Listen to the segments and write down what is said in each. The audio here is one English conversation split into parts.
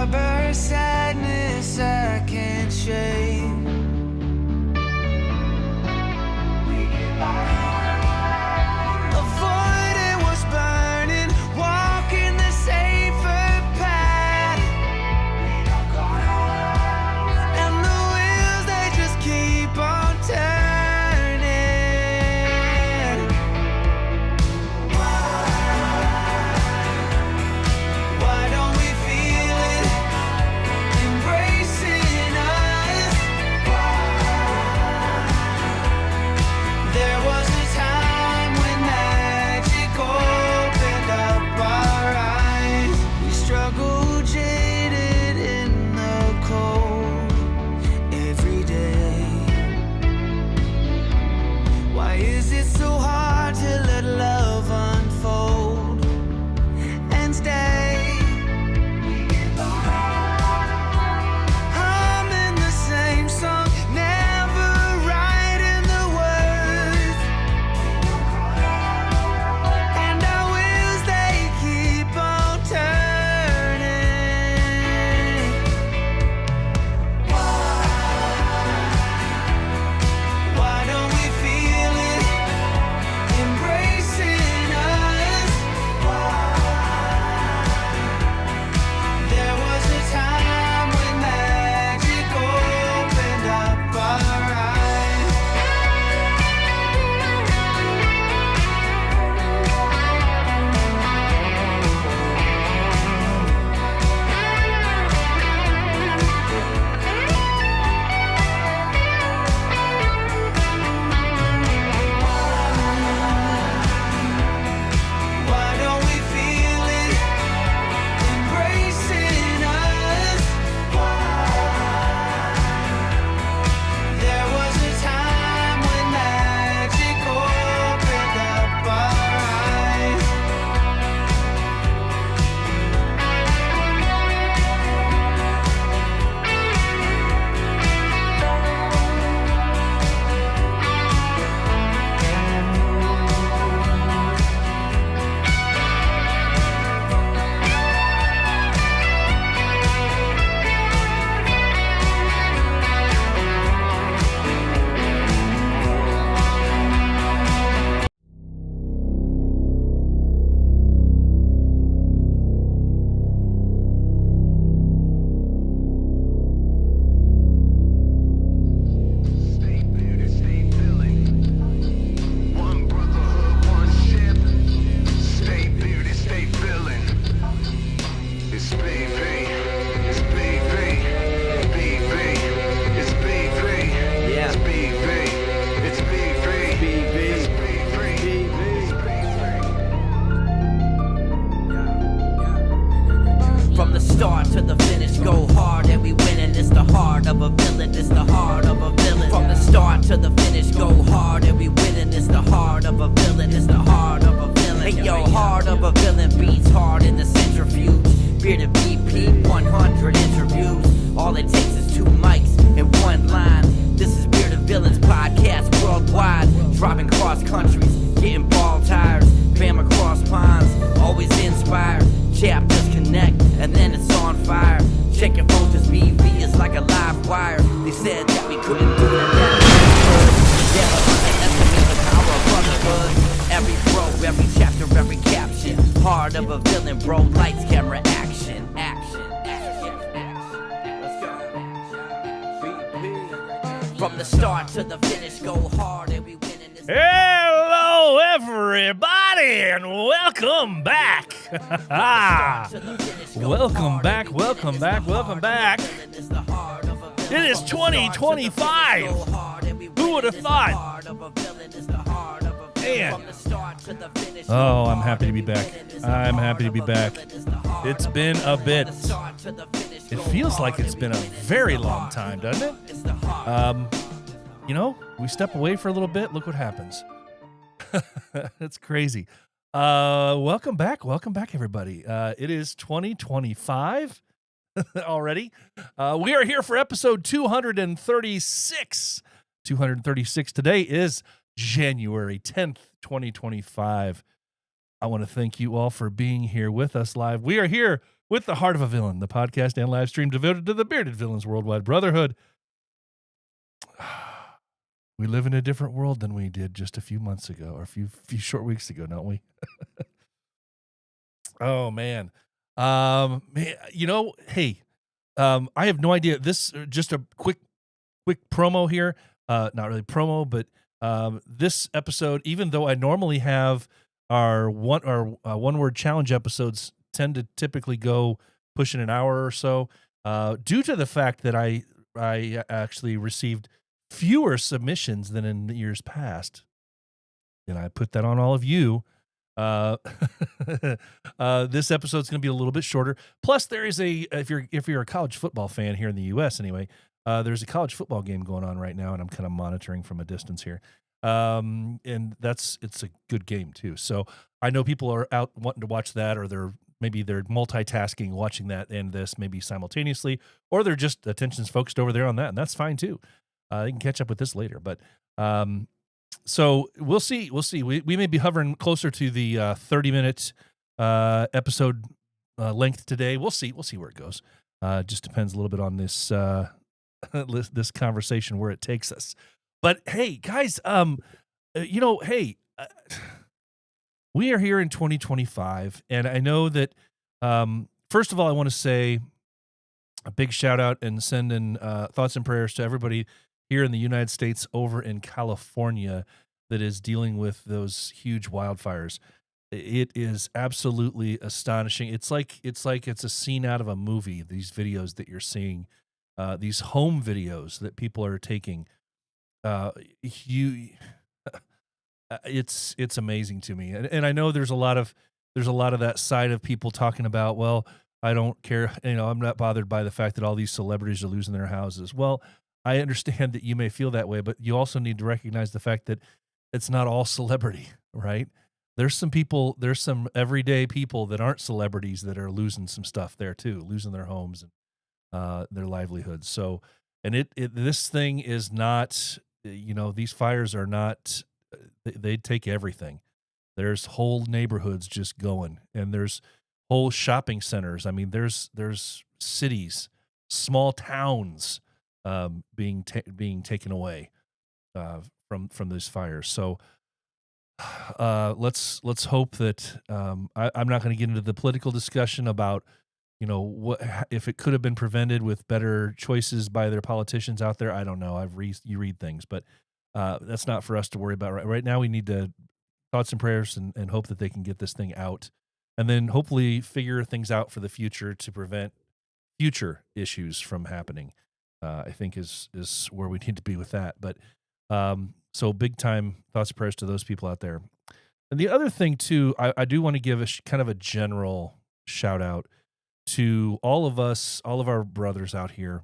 harbor sadness I can't shake. Avoiding what's burning, walking the safer path. And the wheels, they just keep on turning. Why don't we feel it embracing us? There was a time when magic opened up our eyes. We struggle jaded in the cold every day. Why is it so hard to let love unfold and stay? Humming the same song, never writing the words. And our wheels, they keep on turning. Why don't we feel it embracing us? There was a time when magic opened up our eyes. Why don't we feel it embracing us? There was a time when magic opened up our eyes. Stay muted, stay feeling. One brotherhood, one ship. Stay muted, stay feeling. It's BV, it's BV, BV, it's BV, it's BV, it's BV, it's BV, From the start to the finish, go hard and we winning. It's the heart of a villain, it's the heart of a villain. From the start to the finish, go hard and we winning. It's the heart of a villain, it's the heart of a villain. Hey yo, heart of a villain beats hard in the centrifuge. Bearded BP, 100 interviews. All it takes is 2 mics and 1 line. This is Bearded Villains podcast worldwide. Driving cross countries, getting ball tires. Bam across ponds, always inspired. Chapters connect, and then it's on fire. Check your phone, cause BV is like a live wire. They said that we couldn't do it, and that yeah, and that's the power of brotherhood. Every bro, every chapter, every caption. Heart of a villain, bro. Lights, camera, action, action, action, action. Let's go. From the start to the finish, go hard and we win in this. Hello, everybody, and welcome back. Welcome back, welcome back, welcome back. It is 2025. Who would have thought? Man. Oh, I'm happy to be back. I'm happy to be back. It's been a bit. It feels like it's been a very long time, doesn't it? You know, we step away for a little bit, look what happens. That's crazy. Welcome back, everybody. It is 2025 already. We are here for episode 236. 236. Today is January 10th, 2025. I want to thank you all for being here with us live. We are here with the Heart of a Villain, the podcast and live stream devoted to the bearded villains worldwide brotherhood. We live in a different world than we did just a few months ago, or a few short weeks ago, don't we? Oh man, man, hey, I have no idea. This just a quick promo here. Not really promo, but this episode, even though I normally have our one word challenge episodes tend to typically go pushing an hour or so, due to the fact that I actually received fewer submissions than in years past, and I put that on all of you. Uh, this episode's going to be a little bit shorter. Plus, there is if you're a college football fan here in the U.S. anyway, there's a college football game going on right now, and I'm kind of monitoring from a distance here. And it's a good game too. So I know people are out wanting to watch that, or they're multitasking, watching that and this maybe simultaneously, or they're just attention's focused over there on that, and that's fine too. They can catch up with this later, but so we'll see. We may be hovering closer to the 30-minute episode length today. We'll see where it goes. Just depends a little bit on this this conversation where it takes us. But hey, guys, we are here in 2025, and I know that first of all, I want to say a big shout out and send in thoughts and prayers to everybody here in the United States, over in California, that is dealing with those huge wildfires. It is absolutely astonishing. It's like it's a scene out of a movie. These videos that you're seeing, these home videos that people are taking, it's amazing to me. And I know there's a lot of that side of people talking about, well, I don't care, I'm not bothered by the fact that all these celebrities are losing their houses. Well, I understand that you may feel that way, but you also need to recognize the fact that it's not all celebrity, right? There's some everyday people that aren't celebrities that are losing some stuff there too, losing their homes and their livelihoods. So, and this thing is not, these fires are not, they take everything. There's whole neighborhoods just going, and there's whole shopping centers. I mean, there's cities, small towns, being taken away from these fires. So let's hope that I'm not going to get into the political discussion about what if it could have been prevented with better choices by their politicians out there. I don't know. You read things, but that's not for us to worry about right now. We need to thoughts and prayers and hope that they can get this thing out, and then hopefully figure things out for the future to prevent future issues from happening. I think is where we need to be with that. But so big time thoughts and prayers to those people out there. And the other thing too, I do want to give kind of a general shout out to all of our brothers out here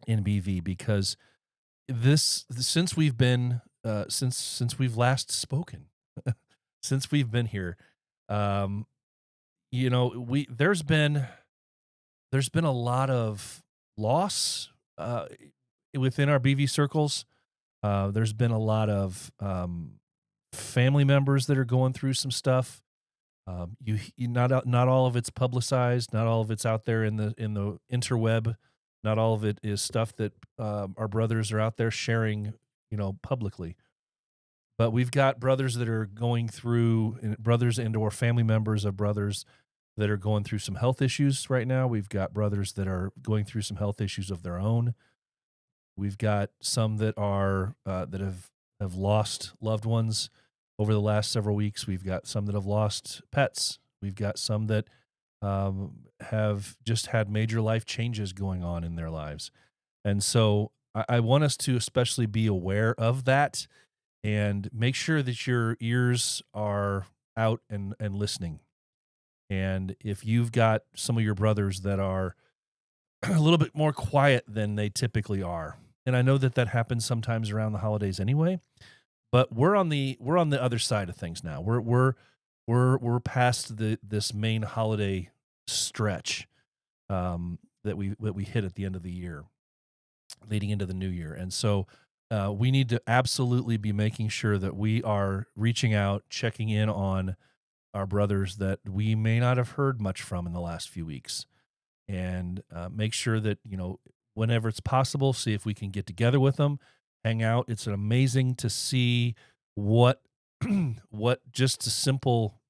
in BV, because since we've been since we've last spoken, since we've been here, there's been a lot of loss within our BV circles. There's been a lot of family members that are going through some stuff. Not all of it's publicized, not all of it's out there in the interweb. Not all of it is stuff that our brothers are out there sharing, publicly. But we've got brothers that are going through, brothers and or family members of brothers that are going through some health issues right now. We've got brothers that are going through some health issues of their own. We've got some that are that have lost loved ones over the last several weeks. We've got some that have lost pets. We've got some that have just had major life changes going on in their lives. And so I want us to especially be aware of that and make sure that your ears are out and listening. And if you've got some of your brothers that are a little bit more quiet than they typically are, and I know that happens sometimes around the holidays anyway, but we're on the other side of things now. We're past this main holiday stretch that we hit at the end of the year, leading into the new year. And so we need to absolutely be making sure that we are reaching out, checking in on our brothers that we may not have heard much from in the last few weeks, and make sure that, whenever it's possible, see if we can get together with them, hang out. It's amazing to see what what just a simple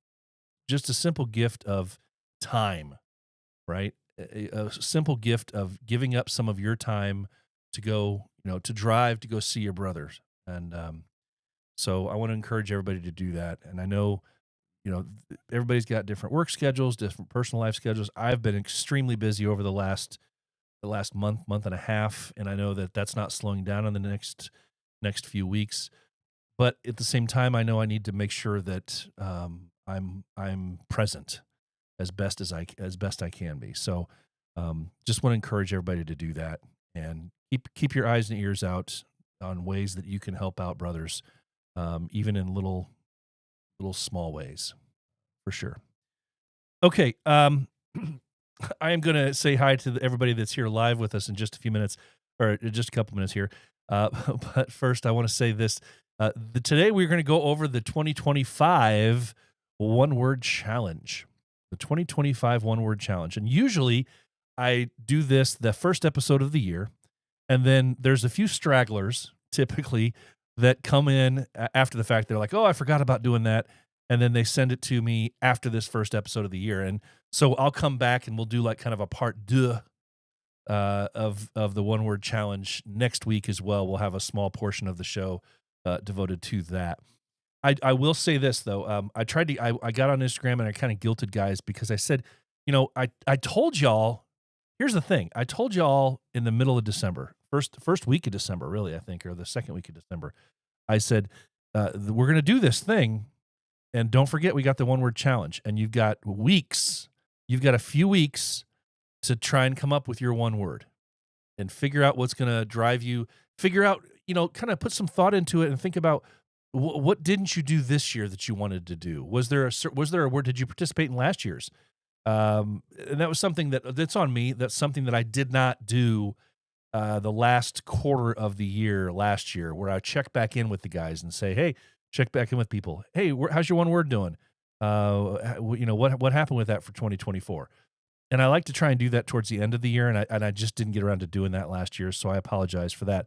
gift of time, right? A simple gift of giving up some of your time to go, to drive to go see your brothers. And so I want to encourage everybody to do that. And I know, everybody's got different work schedules, different personal life schedules. I've been extremely busy over the last month and a half, and I know that that's not slowing down in the next few weeks. But at the same time, I know I need to make sure that I'm present as best I can be. So just want to encourage everybody to do that, and keep your eyes and ears out on ways that you can help out brothers, even in little small ways, for sure. Okay, I am going to say hi to everybody that's here live with us in just a few minutes, or just a couple minutes here. But first, I want to say this. Today, we're going to go over the 2025 One Word Challenge. The 2025 One Word Challenge. And usually, I do this the first episode of the year, and then there's a few stragglers, typically, that come in after the fact. They're like, oh, I forgot about doing that. And then they send it to me after this first episode of the year. And so I'll come back and we'll do like kind of a part deux of the One Word Challenge next week as well. We'll have a small portion of the show devoted to that. I will say this though. I got on Instagram and I kind of guilted guys because I said, I told y'all. Here's the thing. I told y'all in the middle of December, first week of December, really, I think, or the second week of December. I said we're going to do this thing. And don't forget, we got the One Word Challenge, and you've got weeks. You've got a few weeks to try and come up with your one word and figure out what's going to drive you. Figure out, kind of put some thought into it and think about what didn't you do this year that you wanted to do? Was there a word? Did you participate in last year's? And that was something that's on me. That's something that I did not do the last quarter of the year last year, where I check back in with the guys and say, hey. Check back in with people. Hey, how's your one word doing? What happened with that for 2024? And I like to try and do that towards the end of the year, and I just didn't get around to doing that last year, so I apologize for that.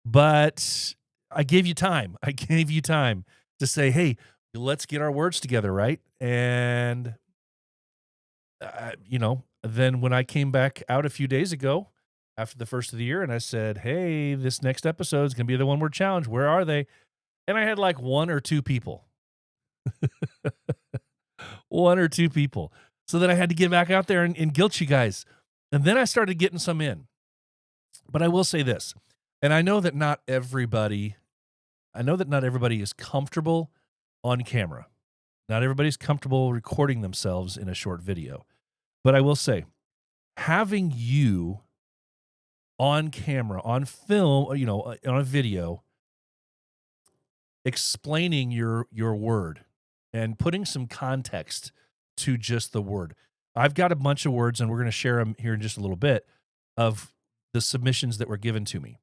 But I gave you time. I gave you time to say, hey, let's get our words together, right? And then when I came back out a few days ago after the first of the year, and I said, hey, this next episode is going to be the One Word Challenge. Where are they? And I had like one or two people. One or two people. So then I had to get back out there and guilt you guys. And then I started getting some in. But I will say this, and I know that not everybody is comfortable on camera. Not everybody's comfortable recording themselves in a short video. But I will say, having you on camera, on film, on a video, explaining your word and putting some context to just the word. I've got a bunch of words, and we're going to share them here in just a little bit, of the submissions that were given to me.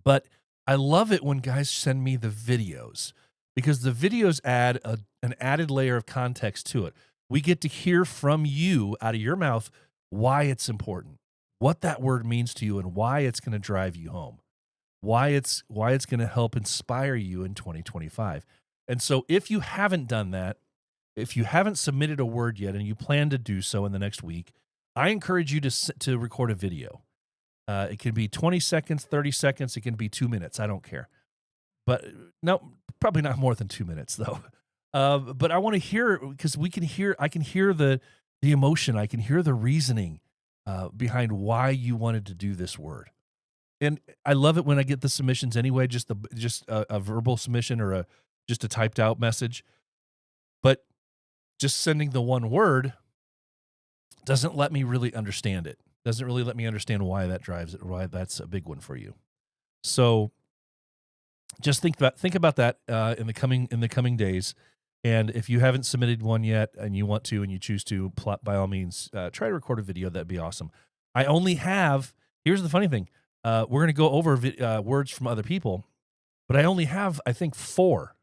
But I love it when guys send me the videos, because the videos add an added layer of context to it. We get to hear from you, out of your mouth, why it's important, what that word means to you, and why it's going to drive you home. Why it's going to help inspire you in 2025. And so if you haven't done that, if you haven't submitted a word yet and you plan to do so in the next week, I encourage you to record a video. It can be 20 seconds, 30 seconds. It can be 2 minutes. I don't care. But no, probably not more than 2 minutes though. But I want to hear, because I can hear the emotion. I can hear the reasoning behind why you wanted to do this word. And I love it when I get the submissions anyway, just a verbal submission or just a typed out message. But just sending the one word doesn't let me really understand it. Doesn't really let me understand why that drives it, or why that's a big one for you. So just think about that in the coming days. And if you haven't submitted one yet and you want to and you choose to, by all means, try to record a video. That'd be awesome. I only have, here's the funny thing. We're going to go over words from other people, but I only have, I think, 4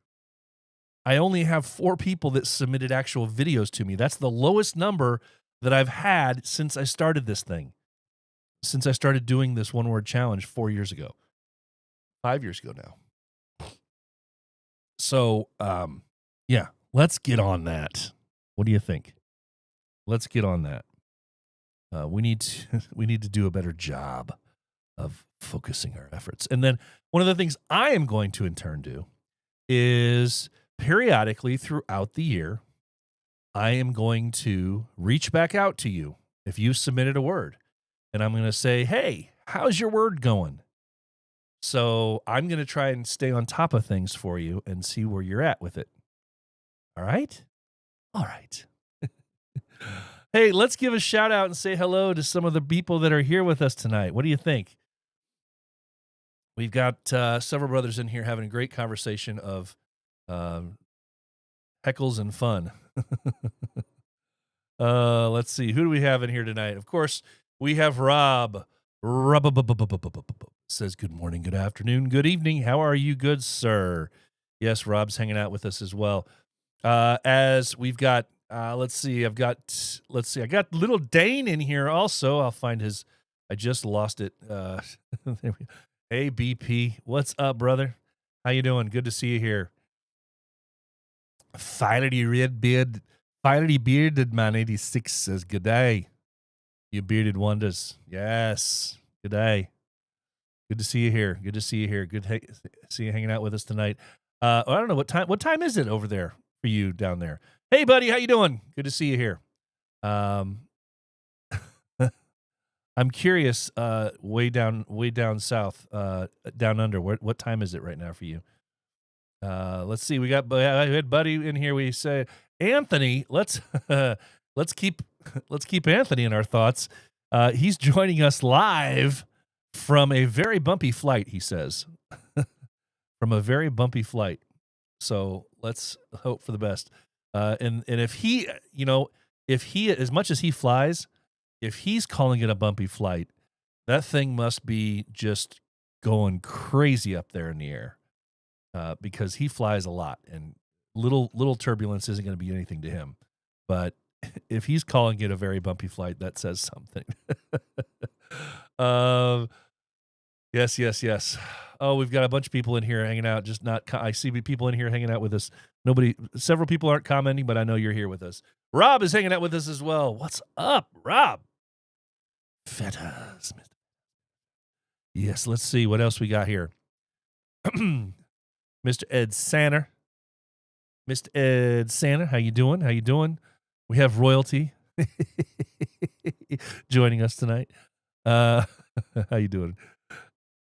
I only have 4 people that submitted actual videos to me. That's the lowest number that I've had since I started this thing. Since I started doing this one-word challenge 4 years ago. 5 years ago now. So, yeah, let's get on that. What do you think? Let's get on that. We need to do a better job of focusing our efforts. And then one of the things I am going to in turn do is periodically throughout the year, I am going to reach back out to you if you submitted a word. And I'm going to say, hey, how's your word going? So I'm going to try and stay on top of things for you and see where you're at with it. All right? All right. Hey, let's give a shout out and say hello to some of the people that are here with us tonight. What do you think? We've got several brothers in here having a great conversation of heckles and fun. Let's see. Who do we have in here tonight? Of course, we have Rob. Rob says, good morning, good afternoon, good evening. How are you, good sir? Yes, Rob's hanging out with us as well. As we've got, I got little Dane in here also. I'll find his, I just lost it. There we go. Hey, BP. What's up, brother? How you doing? Good to see you here. Fiery bearded man 86 says, good day. You bearded wonders. Yes. Good day. Good to see you here. Good to see you here. Good to see you hanging out with us tonight. I don't know what time is it over there for you down there? Hey, buddy, how you doing? Good to see you here. I'm curious, way down south, down under. What time is it right now for you? Let's see. We had Buddy in here. We say Anthony. Let's keep Anthony in our thoughts. He's joining us live from a very bumpy flight. He says, from a very bumpy flight. So let's hope for the best. And if he, as much as he flies, if he's calling it a bumpy flight, that thing must be just going crazy up there in the air, because he flies a lot, and little turbulence isn't going to be anything to him. But if he's calling it a very bumpy flight, that says something. Yes. Oh, we've got a bunch of people in here hanging out. I see people in here hanging out with us. Several people aren't commenting, but I know you're here with us. Rob is hanging out with us as well. What's up, Rob? Fetters. Yes, let's see what else we got here. Mr. Ed Sanner. Mr. Ed Sanner, how you doing? We have royalty joining us tonight. How you doing?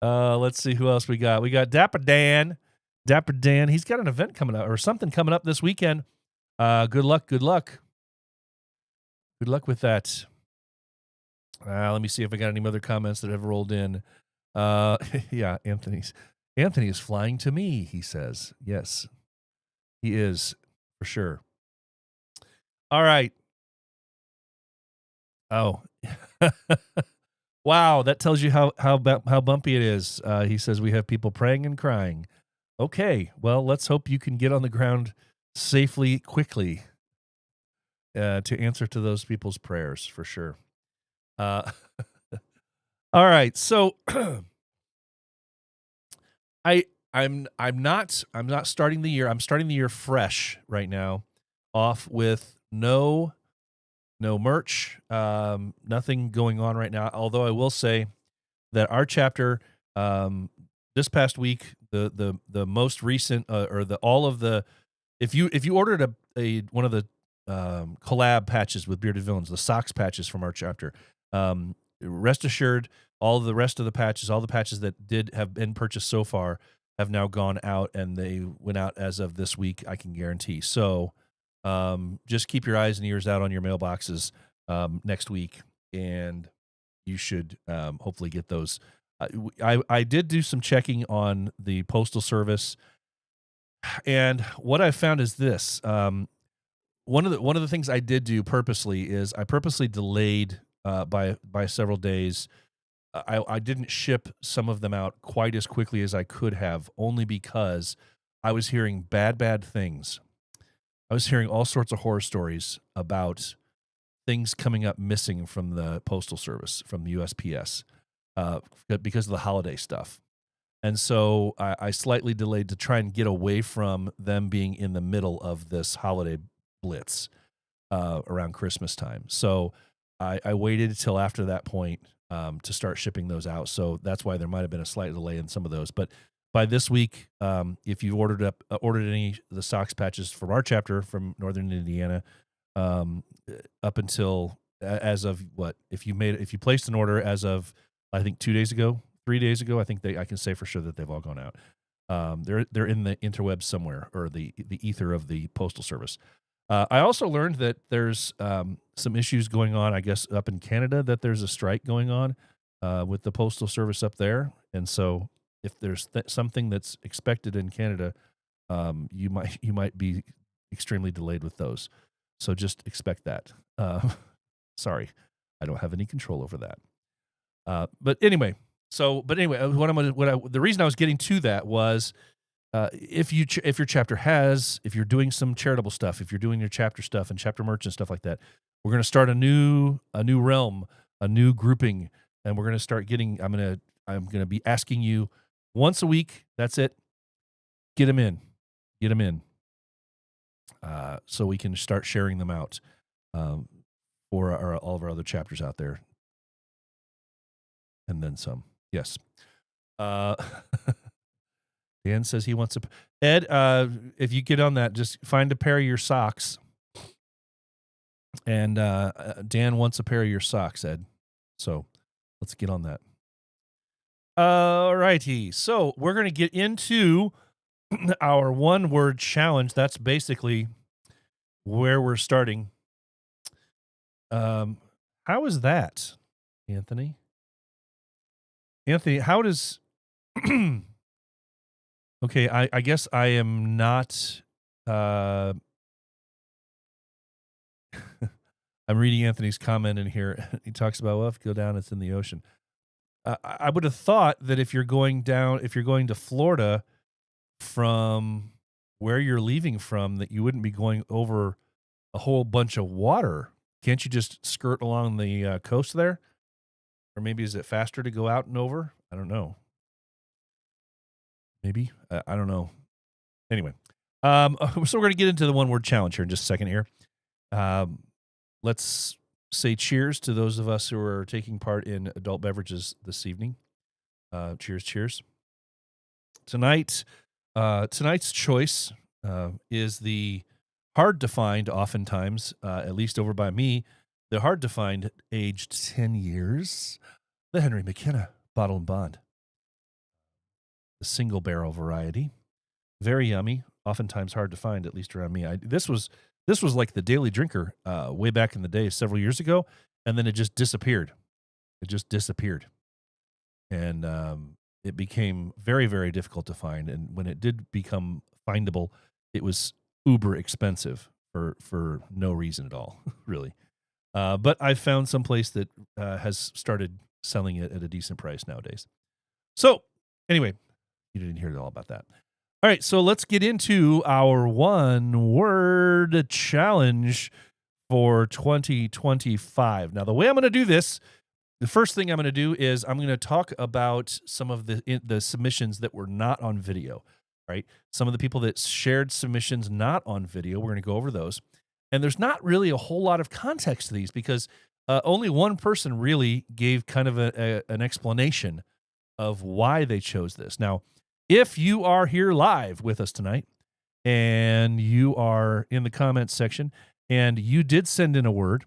Let's see who else we got. We got Dapper Dan. Dapper Dan, he's got an event coming up or something coming up this weekend. Good luck. Good luck with that. Let me see if I got any other comments that have rolled in. Yeah, Anthony is flying to me, he says. Yes, he is, for sure. All right. Oh. Wow, that tells you how bumpy it is. He says we have people praying and crying. Okay, well, let's hope you can get on the ground safely, quickly, to answer to those people's prayers, for sure. All right, so I'm not starting the year. I'm starting the year fresh right now, off with no merch, nothing going on right now. Although I will say that our chapter, this past week, the most recent, if you ordered one of the collab patches with Bearded Villains, the socks patches from our chapter, rest assured, all the rest of the patches, all the patches that have been purchased so far, have now gone out, and they went out as of this week, I can guarantee. So just keep your eyes and ears out on your mailboxes next week, and you should hopefully get those. I did do some checking on the Postal Service, and what I found is this. One of the things I did do purposely is I purposely delayed by several days. I didn't ship some of them out quite as quickly as I could have, only because I was hearing bad things I was hearing all sorts of horror stories about things coming up missing from the Postal Service, from the USPS, because of the holiday stuff. And so I slightly delayed to try and get away from them being in the middle of this holiday blitz around Christmas time. So I waited till after that point to start shipping those out. So that's why there might have been a slight delay in some of those. But by this week, if you've ordered any of the socks patches from our chapter from Northern Indiana, up until as of what, if you placed an order as of I think 3 days ago, I think I can say for sure that they've all gone out. They're in the interwebs somewhere, or the ether of the Postal Service. I also learned that there's some issues going on, I guess, up in Canada, that there's a strike going on with the Postal Service up there. And so if there's something that's expected in Canada, you might be extremely delayed with those. So just expect that. Sorry, I don't have any control over that. But anyway, the reason I was getting to that was, if you're doing some charitable stuff, if you're doing your chapter stuff and chapter merch and stuff like that, we're going to start a new realm, a new grouping, and we're going to start getting. I'm going to be asking you once a week. That's it. Get them in, so we can start sharing them out for all of our other chapters out there, and then some. Yes. Dan says he wants Ed, if you get on that, just find a pair of your socks. And Dan wants a pair of your socks, Ed. So let's get on that. All righty. So we're going to get into our one-word challenge. That's basically where we're starting. How is that, Anthony? Anthony, how does... Okay, I guess I am not... I'm reading Anthony's comment in here. He talks about, well, if you go down, it's in the ocean. I would have thought that if you're going to Florida from where you're leaving from, that you wouldn't be going over a whole bunch of water. Can't you just skirt along the coast there? Or maybe is it faster to go out and over? I don't know. Maybe. I don't know. Anyway. So we're going to get into the one-word challenge here in just a second here. Let's say cheers to those of us who are taking part in adult beverages this evening. Cheers, cheers. Tonight's choice is the hard-to-find, oftentimes, at least over by me, the hard-to-find aged 10 years, the Henry McKenna Bottle and Bond. The single barrel variety. Very yummy, oftentimes hard to find, at least around me. This was like the daily drinker way back in the day, several years ago, and then it just disappeared. And it became very, very difficult to find. And when it did become findable, it was uber expensive for no reason at all, really. But I found some place that has started selling it at a decent price nowadays. So anyway, you didn't hear all about that. All right, so let's get into our one-word challenge for 2025. Now, the way I'm going to do this, the first thing I'm going to do is I'm going to talk about some of the submissions that were not on video, right? Some of the people that shared submissions not on video, we're going to go over those. And there's not really a whole lot of context to these because only one person really gave kind of an explanation of why they chose this. Now, if you are here live with us tonight and you are in the comments section and you did send in a word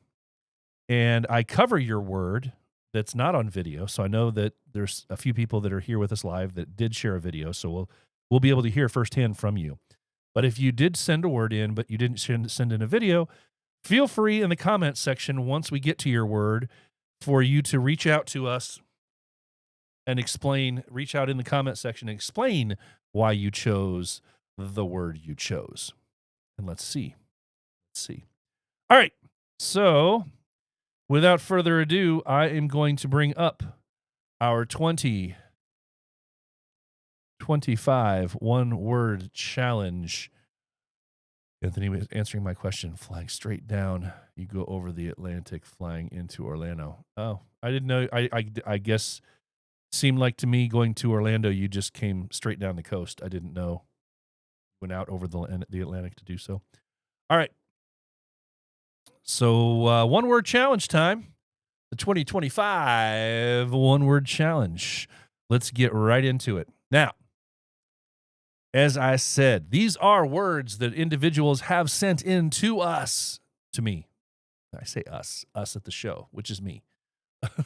and I cover your word that's not on video, so I know that there's a few people that are here with us live that did share a video, so we'll be able to hear firsthand from you. But if you did send a word in but you didn't send in a video, feel free in the comments section once we get to your word for you to reach out to us and reach out in the comment section and explain why you chose the word you chose. And let's see. All right. So without further ado, I am going to bring up our 2025 one-word challenge. Anthony was answering my question, flying straight down. You go over the Atlantic, flying into Orlando. Oh, I didn't know. I guess seemed like to me going to Orlando, you just came straight down the coast. I didn't know. Went out over the Atlantic to do so. All right. So one word challenge time. The 2025 one word challenge. Let's get right into it. Now, as I said, these are words that individuals have sent in to us, to me. I say us at the show, which is me,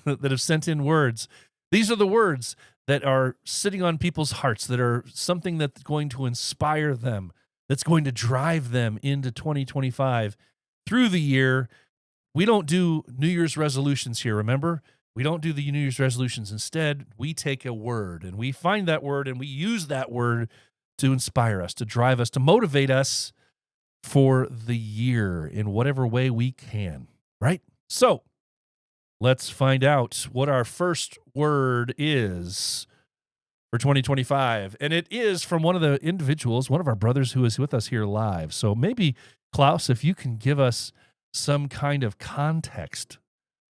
that have sent in words. These are the words that are sitting on people's hearts, that are something that's going to inspire them, that's going to drive them into 2025 through the year. We don't do New Year's resolutions here, remember? We don't do the New Year's resolutions. Instead, we take a word and we find that word and we use that word to inspire us, to drive us, to motivate us for the year in whatever way we can, right? So let's find out what our first word is for 2025. And it is from one of the individuals, one of our brothers who is with us here live. So maybe, Klaus, if you can give us some kind of context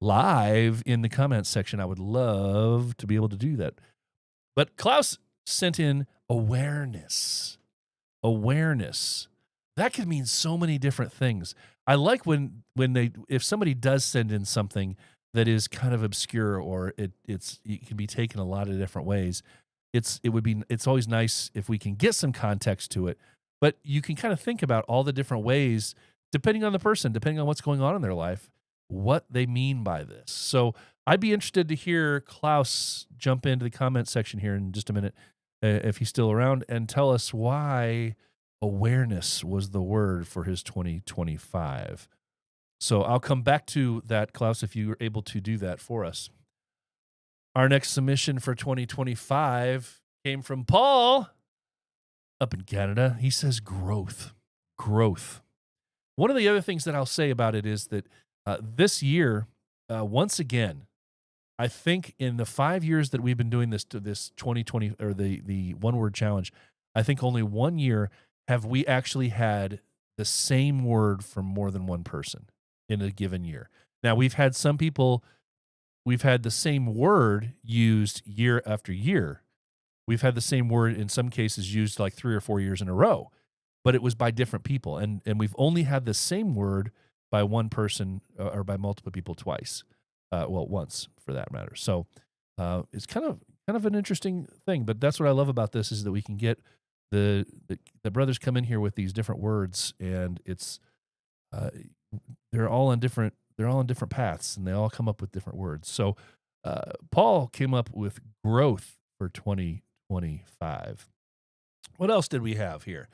live in the comments section, I would love to be able to do that. But Klaus sent in awareness. Awareness. That could mean so many different things. I like when if somebody does send in something that is kind of obscure or it can be taken a lot of different ways. It's always nice if we can get some context to it, but you can kind of think about all the different ways, depending on the person, depending on what's going on in their life, what they mean by this. So I'd be interested to hear Klaus jump into the comment section here in just a minute, if he's still around, and tell us why awareness was the word for his 2025. So I'll come back to that, Klaus, if you were able to do that for us. Our next submission for 2025 came from Paul up in Canada. He says growth. Growth. One of the other things that I'll say about it is that this year, once again, I think in the 5 years that we've been doing this 2020 or the one word challenge, I think only 1 year have we actually had the same word from more than one person in a given year. Now, we've had some people, we've had the same word used year after year. We've had the same word in some cases used like 3 or 4 years in a row, but it was by different people. And we've only had the same word by one person or by multiple people twice. Well, once for that matter. So it's kind of an interesting thing, but that's what I love about this is that we can get the brothers come in here with these different words, and it's they're all on different paths, and they all come up with different words. So Paul came up with growth for 2025. What else did we have here?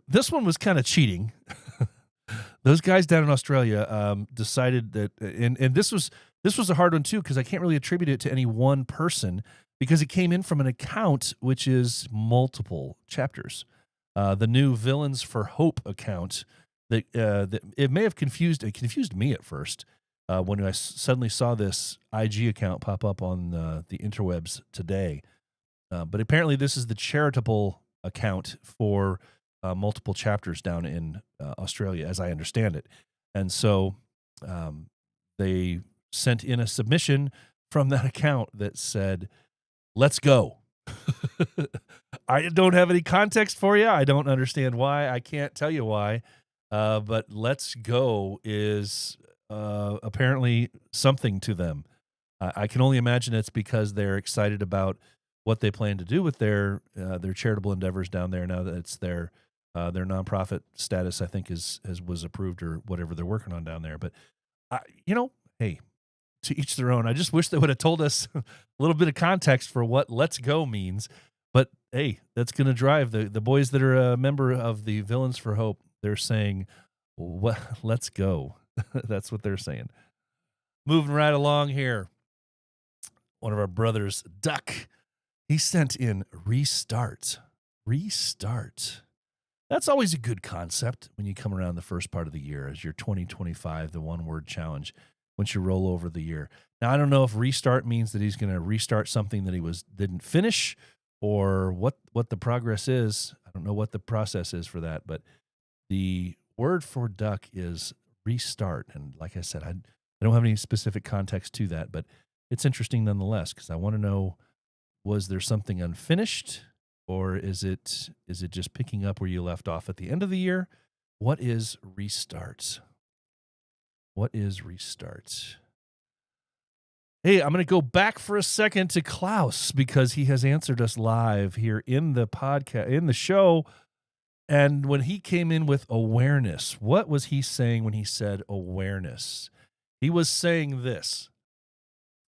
This one was kind of cheating. Those guys down in Australia decided that, and this was a hard one too, because I can't really attribute it to any one person because it came in from an account which is multiple chapters. The new Villains for Hope account that it may have confused me at first when I suddenly saw this IG account pop up on the interwebs today. But apparently this is the charitable account for multiple chapters down in Australia, as I understand it. And so they sent in a submission from that account that said, "Let's go." I don't have any context for you. I don't understand why. I can't tell you why. But "let's go" is apparently something to them. I can only imagine it's because they're excited about what they plan to do with their charitable endeavors down there now that it's their nonprofit status, I think, was approved or whatever they're working on down there. But hey, to each their own. I just wish they would have told us a little bit of context for what "let's go" means. But hey, that's going to drive the boys that are a member of the Villains for Hope. They're saying, "What? Let's go." That's what they're saying. Moving right along here. One of our brothers, Duck, he sent in restart. Restart. That's always a good concept when you come around the first part of the year as your 2025, the one-word challenge, once you roll over the year. Now, I don't know if restart means that he's going to restart something that he didn't finish or what the progress is. I don't know what the process is for that, but The word for duck is restart. And like I said, I don't have any specific context to that, but it's interesting nonetheless because I want to know, was there something unfinished, or is it just picking up where you left off at the end of the year? What is restart? What is restart? Hey, I'm going to go back for a second to Klaus because he has answered us live here in the podcast, in the show. And when he came in with awareness, what was he saying when he said awareness? He was saying this: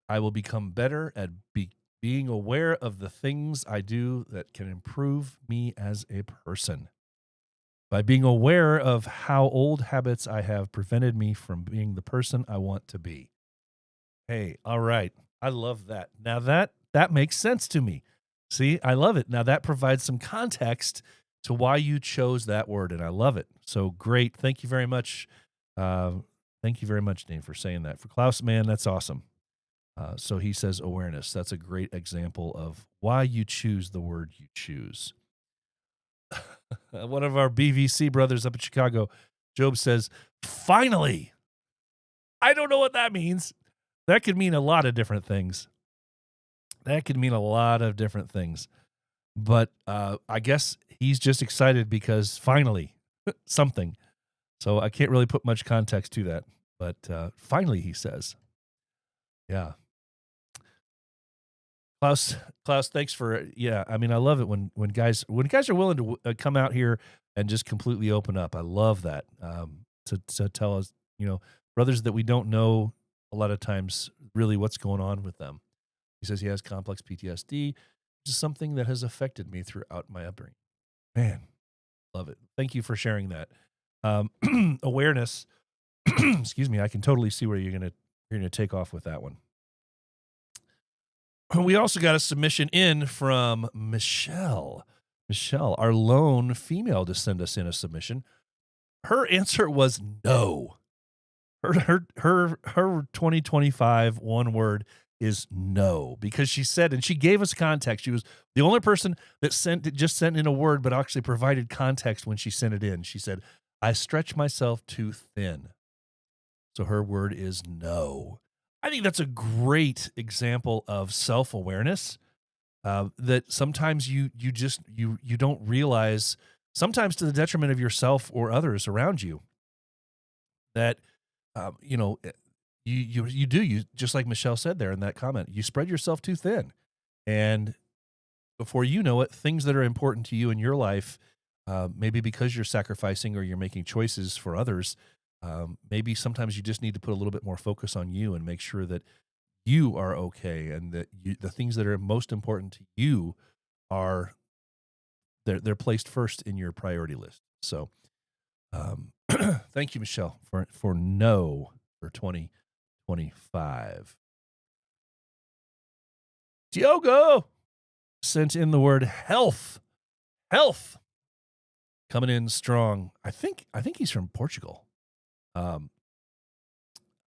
I will become better at being aware of the things I do that can improve me as a person. By being aware of how old habits I have prevented me from being the person I want to be. Hey, all right. I love that. Now that makes sense to me. See, I love it. Now that provides some context to why you chose that word, and I love it. So great. Thank you very much. Thank you very much, Dane, for saying that. For Klaus, man, that's awesome. So he says awareness. That's a great example of why you choose the word you choose. One of our BVC brothers up in Chicago, Job, says, finally. I don't know what that means. That could mean a lot of different things. But I guess he's just excited because finally something. So I can't really put much context to that. But finally, he says. Yeah. Klaus, thanks for, I mean, I love it when guys are willing to come out here and just completely open up. I love that. To tell us, brothers that we don't know a lot of times really what's going on with them. He says he has complex PTSD, which is something that has affected me throughout my upbringing. Man, love it. Thank you for sharing that. Awareness, excuse me, I can totally see where you're gonna take off with that one. We also got a submission in from Michelle. Michelle, our lone female, to send us in a submission. Her answer was no. Her 2025 one word is no, because she said, and she gave us context. She was the only person that just sent in a word, but actually provided context when she sent it in. She said, I stretch myself too thin. So her word is no. I think that's a great example of self-awareness, that sometimes you don't realize, sometimes to the detriment of yourself or others around you, that you just like Michelle said there in that comment, you spread yourself too thin, and before you know it, things that are important to you in your life, maybe because you're sacrificing or you're making choices for others, maybe sometimes you just need to put a little bit more focus on you and make sure that you are okay, and that the things that are most important to you are they're placed first in your priority list. So, thank you, Michelle, for no for 2025. Diogo sent in the word health. Health coming in strong. I think he's from Portugal.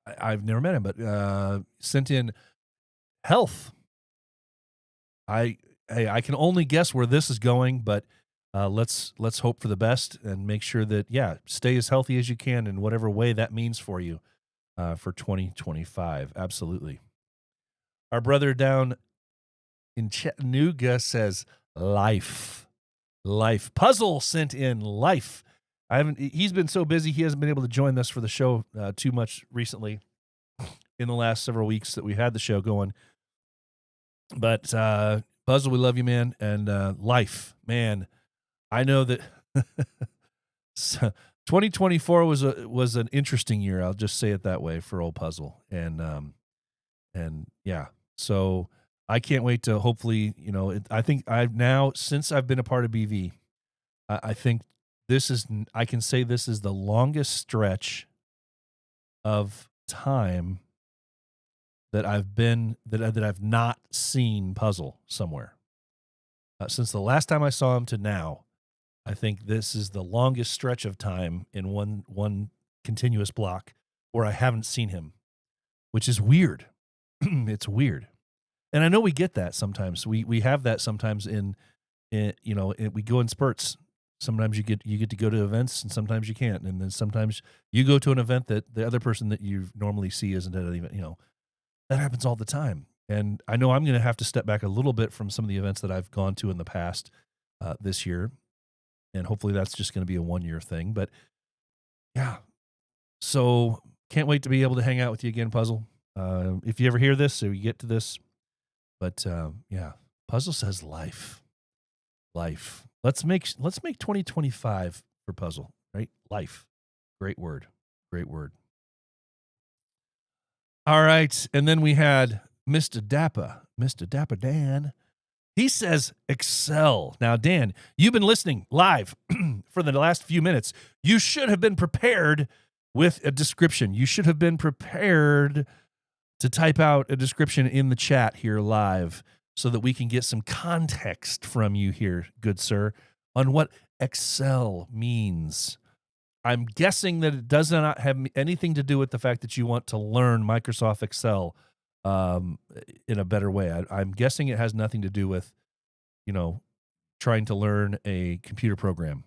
I've never met him, but sent in health. I can only guess where this is going, but let's hope for the best and make sure that stay as healthy as you can in whatever way that means for you for 2025. Absolutely. Our brother down in Chattanooga says life. Puzzle sent in life. He's been so busy, he hasn't been able to join us for the show too much recently in the last several weeks that we had the show going. But Puzzle, we love you, man. And life, man, I know that 2024 was an interesting year. I'll just say it that way for old Puzzle. And yeah, so I can't wait to hopefully, I think since I've been a part of BV, I think I can say this is the longest stretch of time that I've not seen Puzzle somewhere. Since the last time I saw him to now, I think this is the longest stretch of time in one continuous block where I haven't seen him, which is weird. It's weird. And I know we get that sometimes. We have that sometimes we go in spurts. sometimes you get to go to events and sometimes you can't. And then sometimes you go to an event that the other person that you normally see isn't at an event, that happens all the time. And I know I'm going to have to step back a little bit from some of the events that I've gone to in the past this year. And hopefully that's just going to be a 1-year thing. But yeah, so can't wait to be able to hang out with you again, Puzzle. If you ever hear this or you get to this, but yeah, Puzzle says life. Let's make 2025 for Puzzle, right? Life. Great word. All right, and then we had Mr. Dapper Dan. He says excel. Now, Dan, you've been listening live for the last few minutes. You should have been prepared with a description. You should have been prepared to type out a description in the chat here live so that we can get some context from you here, good sir, on what excel means. I'm guessing that it does not have anything to do with the fact that you want to learn Microsoft Excel in a better way. I'm guessing it has nothing to do with, trying to learn a computer program.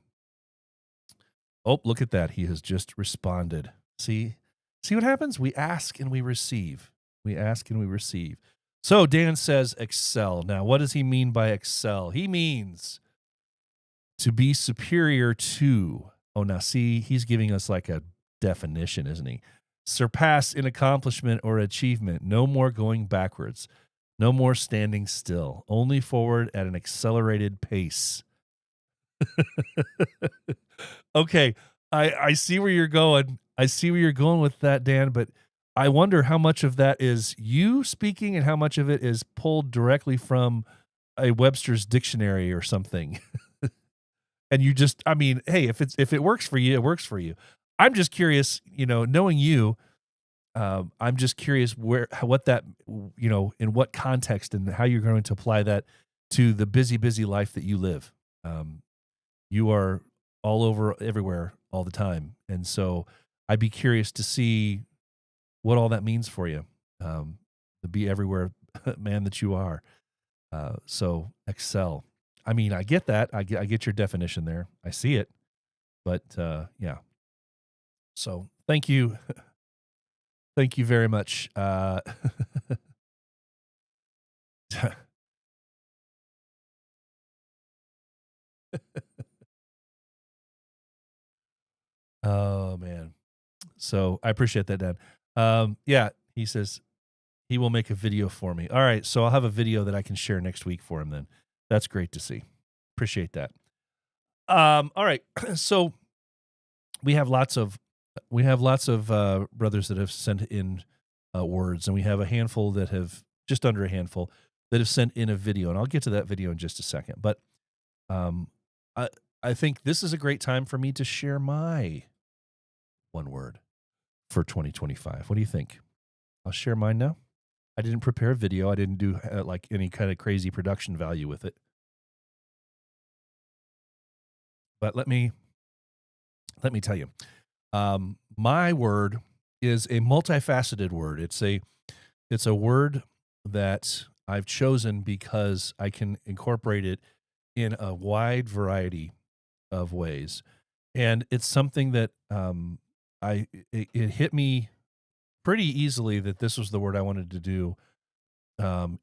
Oh, look at that. He has just responded. See what happens? We ask and we receive. So Dan says excel. Now, what does he mean by excel? He means to be superior to. Oh, now see, he's giving us like a definition, isn't he? Surpass in accomplishment or achievement. No more going backwards. No more standing still. Only forward at an accelerated pace. Okay, I see where you're going. I see where you're going with that, Dan, but I wonder how much of that is you speaking and how much of it is pulled directly from a Webster's dictionary or something. And you just, hey, if it works for you, it works for you. I'm just curious, knowing you, I'm just curious what that, in what context and how you're going to apply that to the busy life that you live. You are all over everywhere all the time. And so I'd be curious to see what all that means for you, to be everywhere man that you are. So excel. I get that. I get your definition there. I see it. But yeah. So thank you. Thank you very much. Oh, man. So I appreciate that, Dan. Yeah, he says he will make a video for me. All right, so I'll have a video that I can share next week for him then. That's great to see. Appreciate that. All right, so we have lots of brothers that have sent in words, and we have a handful that have, just under a handful, that have sent in a video, and I'll get to that video in just a second. But I think this is a great time for me to share my one word for 2025. What do you think? I'll share mine now. I didn't prepare a video. I didn't do like any kind of crazy production value with it. But let me tell you. My word is a multifaceted word. It's a word that I've chosen because I can incorporate it in a wide variety of ways. And it's something that it hit me pretty easily that this was the word I wanted to do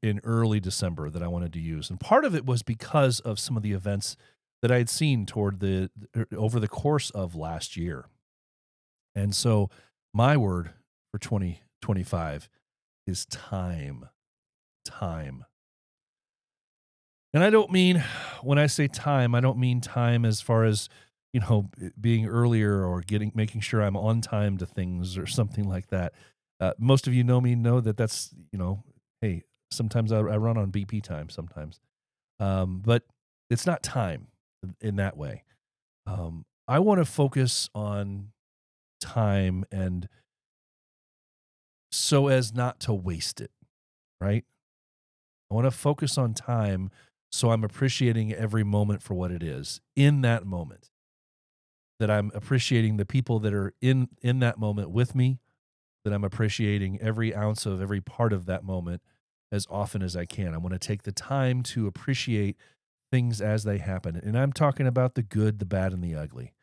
in early December that I wanted to use. And part of it was because of some of the events that I had seen over the course of last year. And so my word for 2025 is time. Time. And I don't mean, when I say time, I don't mean time as far as, being earlier or making sure I'm on time to things or something like that. Most of you know me, know that that's, hey, sometimes I run on BP time sometimes. But it's not time in that way. I want to focus on time and so as not to waste it, right? I want to focus on time so I'm appreciating every moment for what it is in that moment. That I'm appreciating the people that are in that moment with me, that I'm appreciating every ounce of every part of that moment as often as I can. I want to take the time to appreciate things as they happen. And I'm talking about the good, the bad, and the ugly.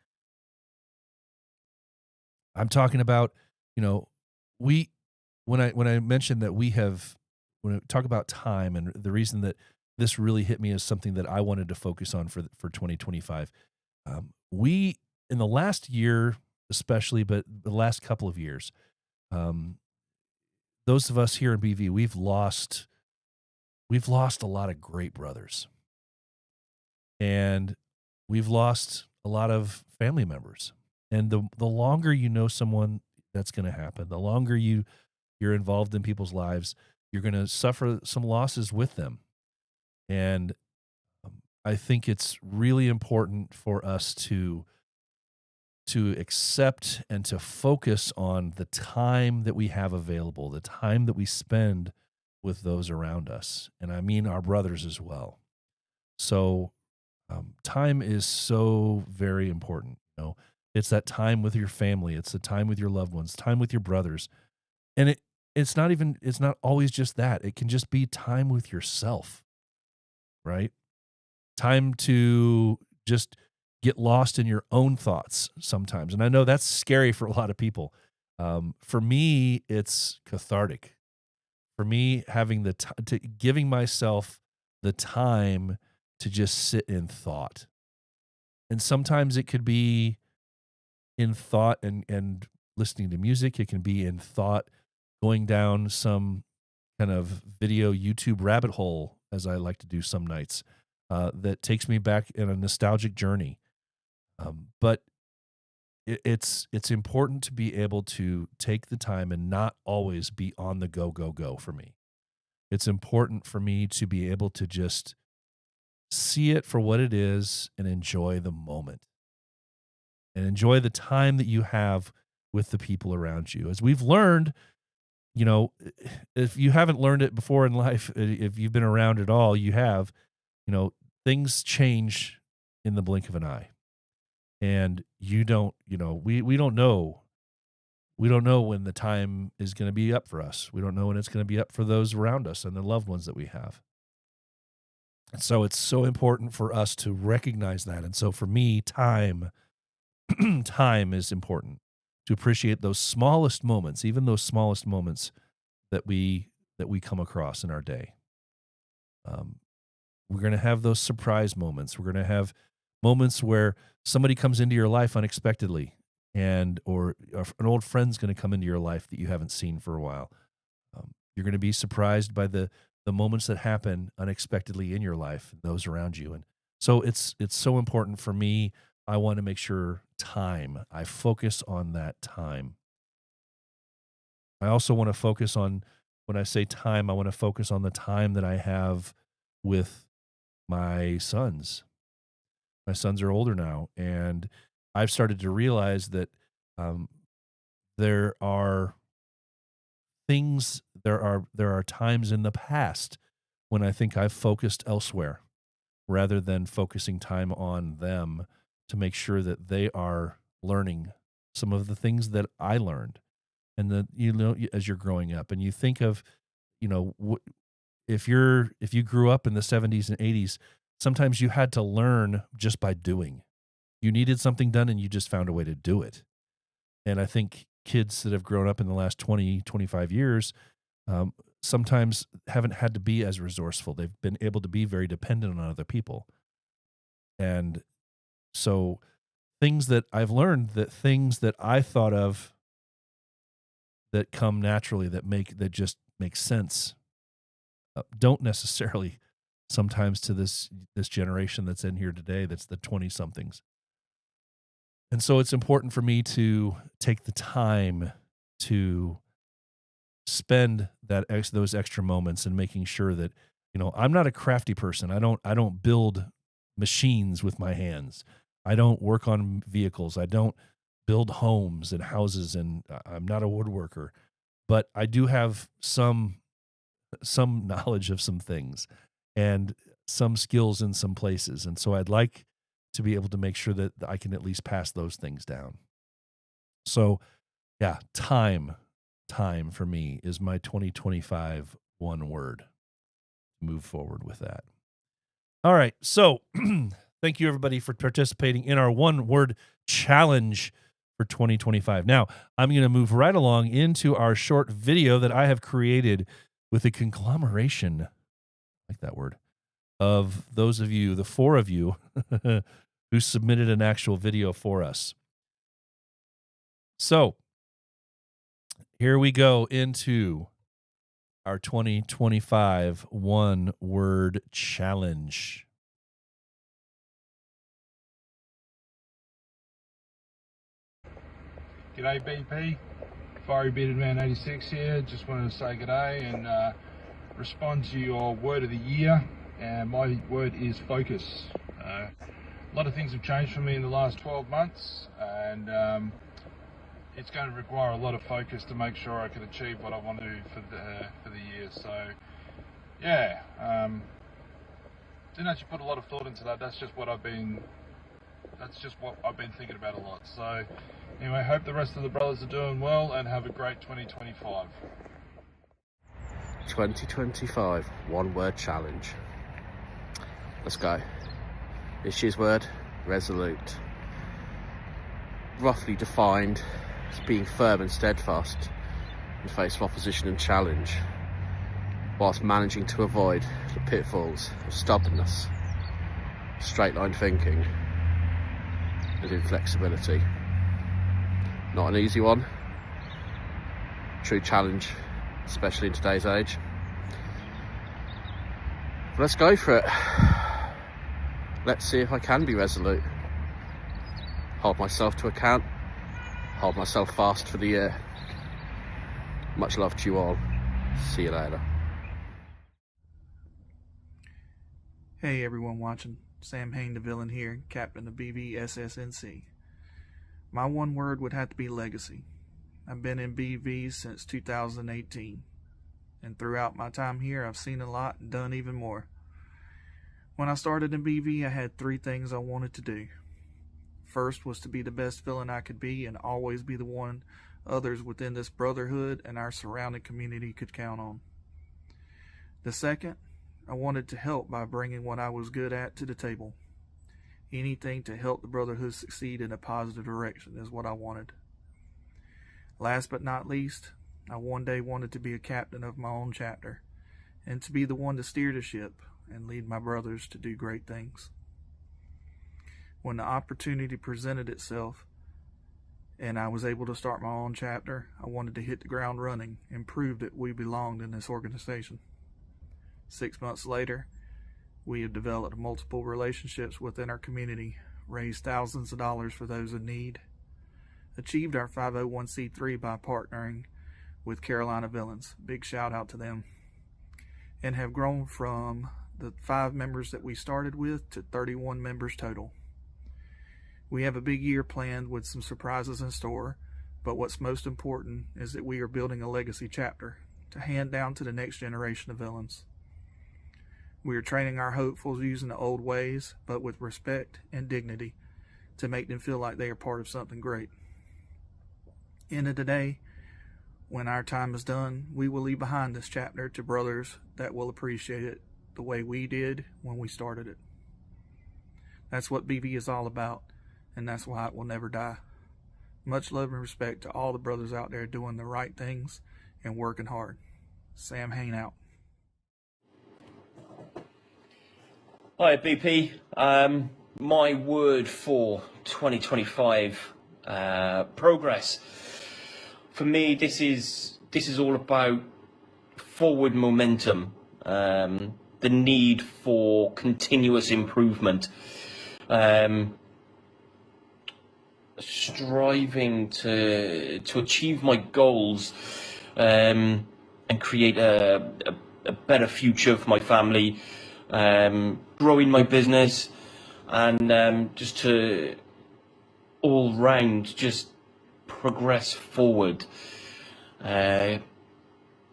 I'm talking about, you know, we when I mentioned that we have when I talk about time, and the reason that this really hit me as something that I wanted to focus on for 2025. We in the last year especially, but the last couple of years, um, those of us here in BV, we've lost a lot of great brothers, and we've lost a lot of family members. And the longer you know someone, that's going to happen. The longer you're involved in people's lives, you're going to suffer some losses with them. And I think it's really important for us to accept and to focus on the time that we have available, the time that we spend with those around us. And I mean our brothers as well. So time is so very important. It's that time with your family. It's the time with your loved ones, time with your brothers. And it's not always just that. It can just be time with yourself, right? Time to just get lost in your own thoughts sometimes. And I know that's scary for a lot of people. For me, it's cathartic. For me, having giving myself the time to just sit in thought. And sometimes it could be in thought and listening to music. It can be in thought going down some kind of video YouTube rabbit hole, as I like to do some nights, that takes me back in a nostalgic journey. But it's important to be able to take the time and not always be on the go, go, go for me. It's important for me to be able to just see it for what it is and enjoy the moment and enjoy the time that you have with the people around you. As we've learned, if you haven't learned it before in life, if you've been around at all, you have, things change in the blink of an eye. And you don't, we don't know. We don't know when the time is going to be up for us. We don't know when it's going to be up for those around us and the loved ones that we have. And so it's so important for us to recognize that. And so for me, time is important, to appreciate those smallest moments, even those smallest moments that we come across in our day. We're going to have those surprise moments. We're going to have moments where somebody comes into your life unexpectedly, or an old friend's going to come into your life that you haven't seen for a while. You're going to be surprised by the moments that happen unexpectedly in your life and those around you. And so it's so important for me. I want to make sure I focus on that time. I also want to focus on, when I say time, I want to focus on the time that I have with my sons. My sons are older now, and I've started to realize that there are times in the past when I think I've focused elsewhere rather than focusing time on them to make sure that they are learning some of the things that I learned. And that, as you're growing up and you think of, if you grew up in the 70s and 80s, sometimes you had to learn just by doing. You needed something done and you just found a way to do it. And I think kids that have grown up in the last 20, 25 years sometimes haven't had to be as resourceful. They've been able to be very dependent on other people. And so things that I've learned, that things that I thought of that come naturally, that just make sense, don't necessarily sometimes to this generation that's in here today, that's the 20 somethings. And so it's important for me to take the time to spend those extra moments and making sure that, I'm not a crafty person. I don't build machines with my hands. I don't work on vehicles. I don't build homes and houses, and I'm not a woodworker, but I do have some knowledge of some things and some skills in some places. And so I'd like to be able to make sure that I can at least pass those things down. So yeah, time for me is my 2025 one word. Move forward with that. All right. So thank you, everybody, for participating in our one-word challenge for 2025. Now, I'm going to move right along into our short video that I have created with a conglomeration, I like that word, of those of you, the four of you, who submitted an actual video for us. So here we go into our 2025 one-word challenge. G'day BP, Fiery Bearded Man 86 here. Just wanted to say g'day and respond to your word of the year. And my word is focus. A lot of things have changed for me in the last 12 months, and it's going to require a lot of focus to make sure I can achieve what I want to do for the year. So yeah, didn't actually put a lot of thought into that. That's just what I've been thinking about a lot. So anyway, hope the rest of the brothers are doing well and have a great 2025. 2025 one word challenge. Let's go. This year's word, resolute. Roughly defined as being firm and steadfast in face of opposition and challenge, whilst managing to avoid the pitfalls of stubbornness, straight line thinking and inflexibility. Not an easy one. True challenge, especially in today's age. But let's go for it. Let's see if I can be resolute. Hold myself to account. Hold myself fast for the year. Much love to you all. See you later. Hey everyone watching, Sam Hain the Villain here, Captain of BVSSNC. My one word would have to be legacy. I've been in BV since 2018, and throughout my time here I've seen a lot and done even more. When I started in BV, I had 3 things I wanted to do. First was to be the best villain I could be and always be the one others within this brotherhood and our surrounding community could count on. The second, I wanted to help by bringing what I was good at to the table. Anything to help the brotherhood succeed in a positive direction is what I wanted. Last but not least, I one day wanted to be a captain of my own chapter and to be the one to steer the ship and lead my brothers to do great things. When the opportunity presented itself and I was able to start my own chapter, I wanted to hit the ground running and prove that we belonged in this organization. 6 months later, we have developed multiple relationships within our community, raised thousands of dollars for those in need, achieved our 501c3 by partnering with Carolina Villains, big shout out to them, and have grown from the 5 members that we started with to 31 members total. We have a big year planned with some surprises in store, but what's most important is that we are building a legacy chapter to hand down to the next generation of villains. We are training our hopefuls using the old ways, but with respect and dignity, to make them feel like they are part of something great. End of the day, when our time is done, we will leave behind this chapter to brothers that will appreciate it the way we did when we started it. That's what BV is all about, and that's why it will never die. Much love and respect to all the brothers out there doing the right things and working hard. Sam Hain out. Hi BP, my word for 2025 progress. For me, this is all about forward momentum, the need for continuous improvement, striving to achieve my goals, and create a better future for my family. Growing my business, and just to all round just progress forward,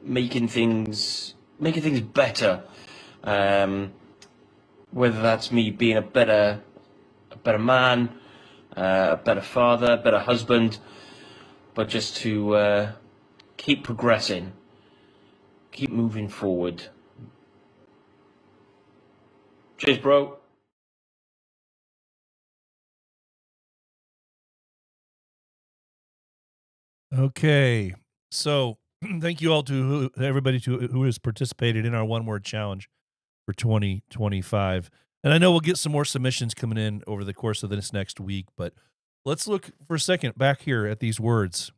making things better, whether that's me being a better man, a better father, a better husband, but just to keep progressing, keep moving forward. Cheers, bro. Okay. So thank you all to everybody who has participated in our one word challenge for 2025. And I know we'll get some more submissions coming in over the course of this next week, but let's look for a second back here at these words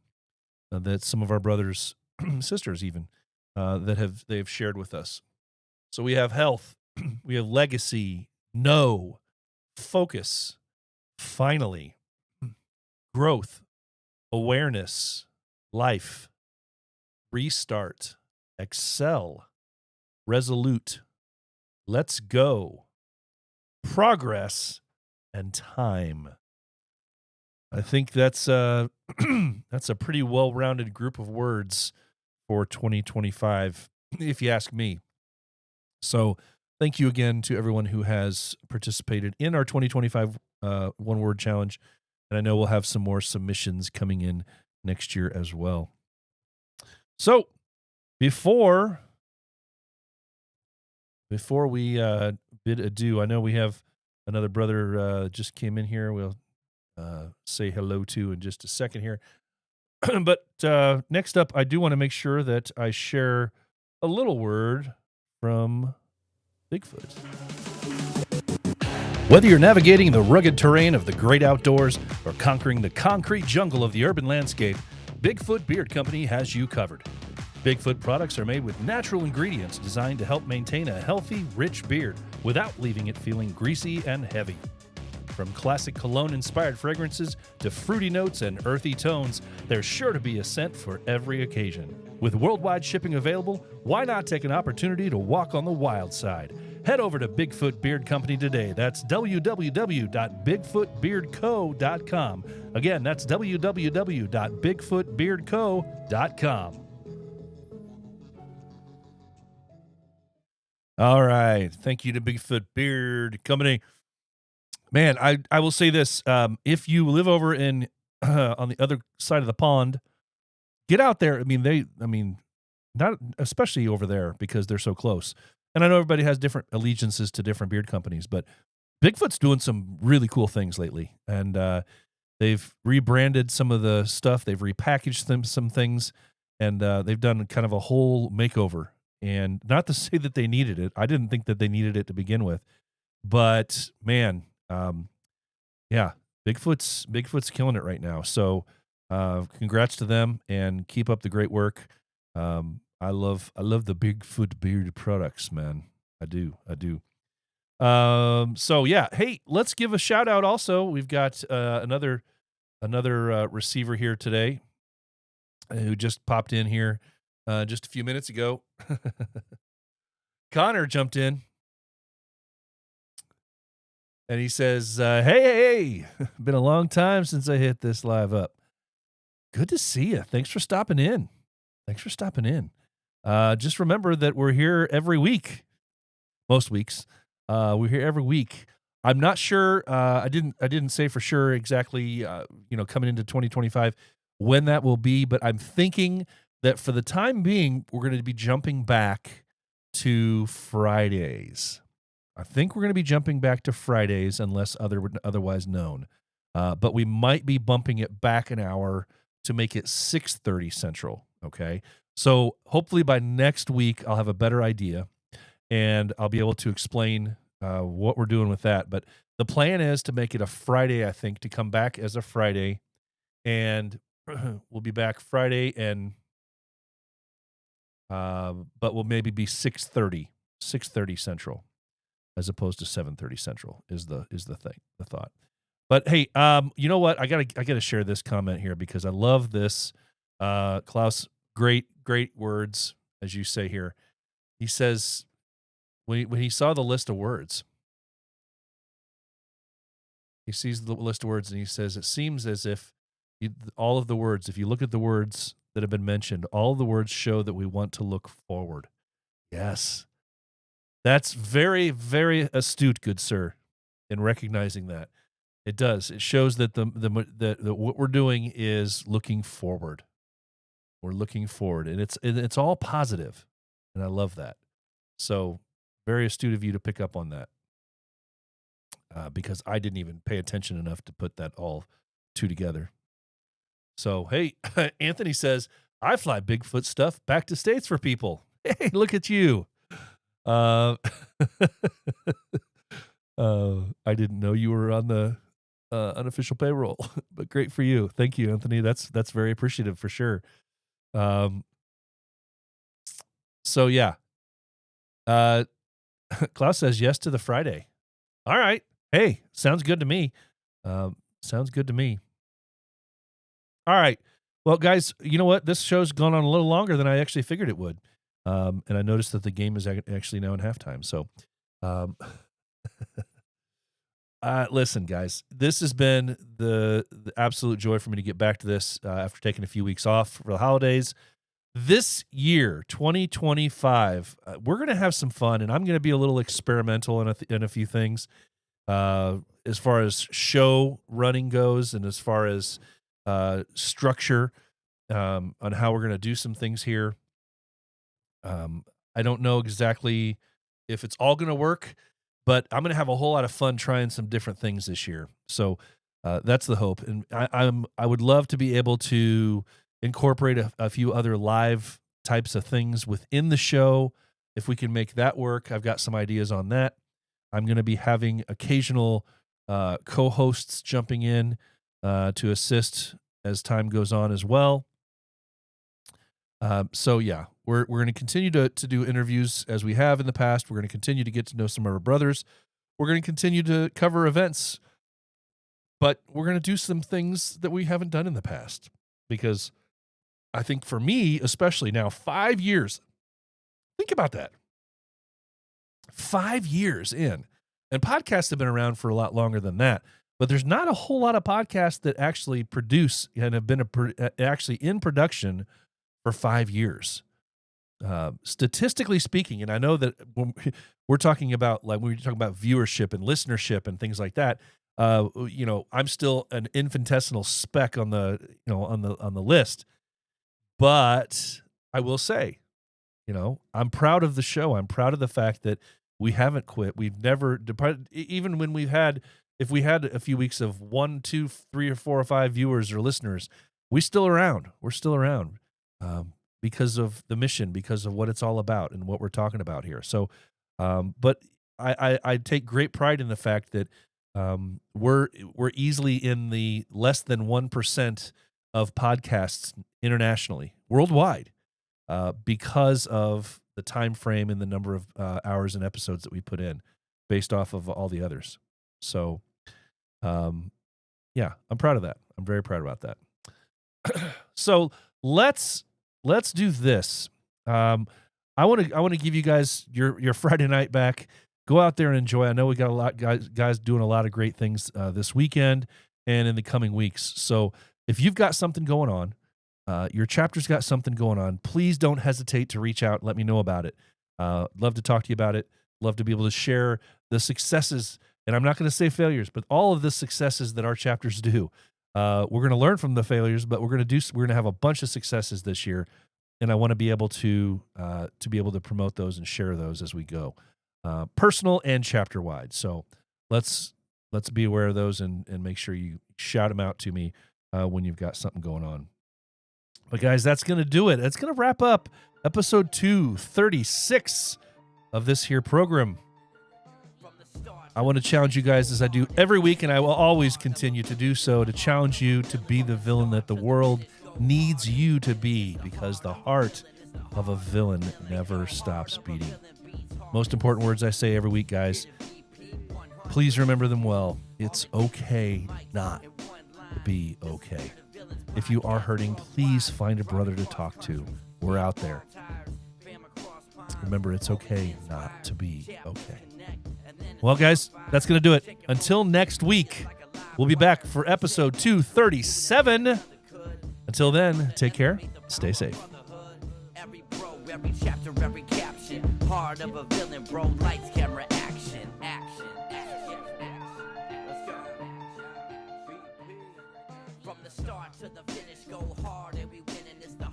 that some of our brothers, sisters even, they've shared with us. So we have health, we have legacy, no, focus, finally, growth, awareness, life, restart, excel, resolute, let's go, progress, and time. I think that's that's a pretty well-rounded group of words for 2025, if you ask me. So thank you again to everyone who has participated in our 2025 one-word challenge. And I know we'll have some more submissions coming in next year as well. So before we bid adieu, I know we have another brother just came in here. We'll say hello to in just a second here. But next up, I do want to make sure that I share a little word from Bigfoot. Whether you're navigating the rugged terrain of the great outdoors or conquering the concrete jungle of the urban landscape, Bigfoot Beard Company has you covered. Bigfoot products are made with natural ingredients designed to help maintain a healthy, rich beard without leaving it feeling greasy and heavy. From classic cologne-inspired fragrances to fruity notes and earthy tones, there's sure to be a scent for every occasion. With worldwide shipping available, why not take an opportunity to walk on the wild side? Head over to Bigfoot Beard Company today. That's www.bigfootbeardco.com. Again, that's www.bigfootbeardco.com. All right. Thank you to Bigfoot Beard Company. Man, I will say this. If you live over in on the other side of the pond, get out there. I mean, not especially over there because they're so close. And I know everybody has different allegiances to different beard companies, but Bigfoot's doing some really cool things lately. And they've rebranded some of the stuff. They've repackaged some things, and they've done kind of a whole makeover. And not to say that they needed it. I didn't think that they needed it to begin with. But, man, yeah, Bigfoot's killing it right now. So congrats to them, and keep up the great work. I love the Bigfoot beard products, man. I do. So yeah, hey, let's give a shout out also. We've got another receiver here today who just popped in here just a few minutes ago. Connor jumped in and he says, hey, been a long time since I hit this live up. Good to see you. Thanks for stopping in. Just remember that we're here every week. Most weeks. We're here every week. I'm not sure. I didn't say for sure exactly, coming into 2025 when that will be, but I'm thinking that for the time being, we're going to be jumping back to Fridays. I think we're going to be jumping back to Fridays unless otherwise known. But we might be bumping it back an hour to make it 6:30 Central. Okay. So hopefully by next week, I'll have a better idea and I'll be able to explain what we're doing with that. But the plan is to make it a Friday, I think, to come back as a Friday. And we'll be back Friday but we'll maybe be 6:30 Central as opposed to 7:30 Central is the thought. But hey, you know what? I gotta share this comment here because I love this. Klaus, great words, as you say here. He says when he saw the list of words, he sees the list of words and he says, it seems as if all of the words, if you look at the words that have been mentioned, all the words show that we want to look forward. Yes. That's very, very astute, good sir, in recognizing that. It does. It shows that the what we're doing is looking forward. We're looking forward, and it's all positive, and I love that. So, very astute of you to pick up on that. because I didn't even pay attention enough to put that all two together. So, hey, Anthony says, I fly Bigfoot stuff back to States for people. Hey, look at you. I didn't know you were on the unofficial payroll, but great for you. Thank you, Anthony. That's very appreciative for sure. So yeah. Klaus says yes to the Friday. All right. Hey, sounds good to me. Sounds good to me. All right. Well, guys, you know what? This show's gone on a little longer than I actually figured it would. And I noticed that the game is actually now in halftime. So, listen, guys, this has been the absolute joy for me to get back to this after taking a few weeks off for the holidays. This year, 2025, we're going to have some fun, and I'm going to be a little experimental in a few things as far as show running goes and as far as structure on how we're going to do some things here. I don't know exactly if it's all going to work, but I'm going to have a whole lot of fun trying some different things this year. So that's the hope. And I would love to be able to incorporate a few other live types of things within the show. If we can make that work, I've got some ideas on that. I'm going to be having occasional co-hosts jumping in to assist as time goes on as well. So yeah, we're going to continue to do interviews as we have in the past. We're going to continue to get to know some of our brothers. We're going to continue to cover events, but we're going to do some things that we haven't done in the past, because I think for me, especially now, 5 years, think about that. 5 years in, and podcasts have been around for a lot longer than that, but there's not a whole lot of podcasts that actually produce and have been actually in production for 5 years. Statistically speaking, and I know that when we're talking about, like, when we're talking about viewership and listenership and things like that, I'm still an infinitesimal speck on the list. But I will say, I'm proud of the show. I'm proud of the fact that we haven't quit. We've never departed. Even when if we had a few weeks of 1, 2, 3 or 4 or 5 viewers or listeners, we're still around. We're still around because of the mission, because of what it's all about and what we're talking about here. So, but I take great pride in the fact that we're easily in the less than 1% of podcasts internationally, worldwide, because of the time frame and the number of hours and episodes that we put in based off of all the others. So, yeah, I'm proud of that. I'm very proud about that. So let's do this. I want to give you guys your Friday night back. Go out there and enjoy. I know we got a lot guys doing a lot of great things this weekend and in the coming weeks. So if you've got something going on, your chapter's got something going on, please don't hesitate to reach out. Let me know about it. Love to talk to you about it. Love to be able to share the successes, and I'm not going to say failures, but all of the successes that our chapters do. We're going to learn from the failures, but we're going to have a bunch of successes this year, and I want to be able to promote those and share those as we go, personal and chapter wide. So let's be aware of those and make sure you shout them out to me when you've got something going on. But guys, that's going to do it. That's going to wrap up episode 236 of this here program. I want to challenge you guys, as I do every week, and I will always continue to do so, to challenge you to be the villain that the world needs you to be, because the heart of a villain never stops beating. Most important words I say every week, guys. Please remember them well. It's okay not to be okay. If you are hurting, please find a brother to talk to. We're out there. Remember, it's okay not to be okay. Well, guys, that's going to do it. Until next week, we'll be back for episode 237. Until then, take care. Stay safe. Every chapter, every caption. Heart of a villain, bro. Lights, camera, action. Let's go. From the start to the finish, go hard and we win, and it's the